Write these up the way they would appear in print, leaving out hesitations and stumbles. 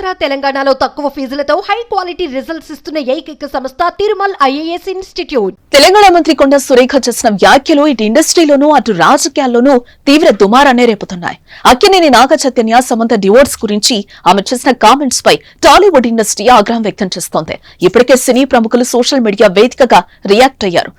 ఆంధ్ర తెలంగాణలో తక్కువ ఫీజులతో high quality results ఇస్తున్న ఏకైక సంస్థ తిరుమల్ ఐఏఎస్ ఇన్స్టిట్యూట్. తెలంగాణ మంత్రి కొండా సురేఖ చేసిన వ్యాఖ్యలు ఇటు ఇండస్ట్రీలోనూ అటు రాజకీయాల్లోనూ తీవ్ర దుమారాన్ని రేపుతున్నాయి. అక్కినేని నాగ చైతన్య సమంత డివోర్స్ గురించి ఆమె చేసిన కామెంట్స్ పై టాలీవుడ్ ఇండస్ట్రీ ఆగ్రహం వ్యక్తం చేస్తోంది. ఇప్పటికే సినీ ప్రముఖులు సోషల్ మీడియా వేదికగా రియాక్ట్ అయ్యారు.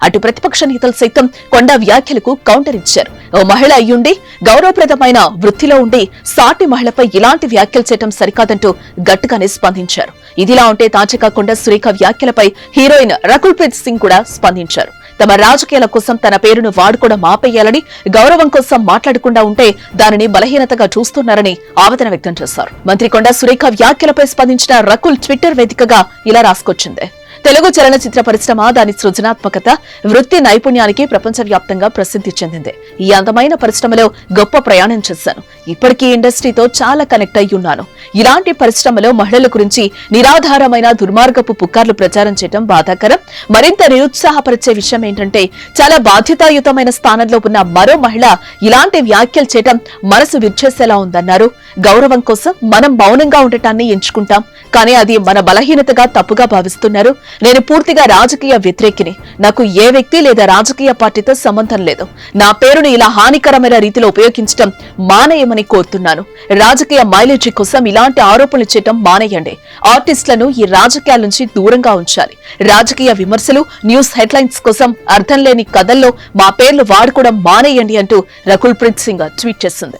అటు ప్రతిపక్ష నేతలు సైతం కొండా వ్యాఖ్యలకు కౌంటర్ ఇచ్చారు. ఓ మహిళ అయ్యుండి గౌరవప్రదమైన వృత్తిలో ఉండి సాటి మహిళపై ఇలాంటి వ్యాఖ్యలు చేయడం సరికాదంటూ గట్టిగానే స్పందించారు. ఇదిలా ఉంటే తాజాగా కొండా సురేఖ వ్యాఖ్యలపై హీరోయిన్ రకుల్ ప్రీత్ సింగ్ కూడా స్పందించారు. తమ రాజకీయాల కోసం తన పేరును వాడుకోవడం ఆపేయాలని, గౌరవం కోసం మాట్లాడకుండా ఉంటే దానిని బలహీనతగా చూస్తున్నారని ఆవేదన వ్యక్తం చేశారు. మంత్రి కొండా సురేఖ వ్యాఖ్యలపై స్పందించిన రకుల్ ట్విట్టర్ వేదికగా ఇలా రాసుకొచ్చింది. తెలుగు చలనచిత్ర పరిశ్రమ దాని సృజనాత్మకత, వృత్తి నైపుణ్యానికి ప్రపంచవ్యాప్తంగా ప్రసిద్ధి చెందింది. ఈ అందమైన పరిశ్రమలో గొప్ప ప్రయాణం చేశాను. ఇప్పటికీ ఇండస్ట్రీతో చాలా కనెక్ట్ అయి ఉన్నాను. ఇలాంటి పరిశ్రమలో మహిళల గురించి నిరాధారమైన దుర్మార్గపు పుకార్లు ప్రచారం చేయడం బాధాకరం. మరింత నిరుత్సాహపరిచే విషయం ఏంటంటే చాలా బాధ్యతాయుతమైన స్థానంలో ఉన్న మరో మహిళ ఇలాంటి వ్యాఖ్యలు చేయడం మనసు విచ్చేసేలా ఉందన్నారు. గౌరవం కోసం మనం మౌనంగా ఉండటాన్ని ఎంచుకుంటాం, కానీ అది మన బలహీనతగా తప్పుగా భావిస్తున్నారు. నేను పూర్తిగా రాజకీయ వ్యతిరేకిని. నాకు ఏ వ్యక్తి లేదా రాజకీయ పార్టీతో సంబంధం లేదు. నా పేరును ఇలా హానికరమైన రీతిలో ఉపయోగించడం మానేయమని కోరుతున్నాను. రాజకీయ మైలేజీ కోసం ఇలాంటి ఆరోపణలు చేయడం మానేయండి. ఆర్టిస్టులను ఈ రాజకీయాల నుంచి దూరంగా ఉంచాలి. రాజకీయ విమర్శలు, న్యూస్ హెడ్లైన్స్ కోసం అర్థం లేని కథల్లో మా పేర్లు వాడుకోవడం మానేయండి అంటూ రకుల్ ప్రీత్ సింగ్ ట్వీట్ చేసింది.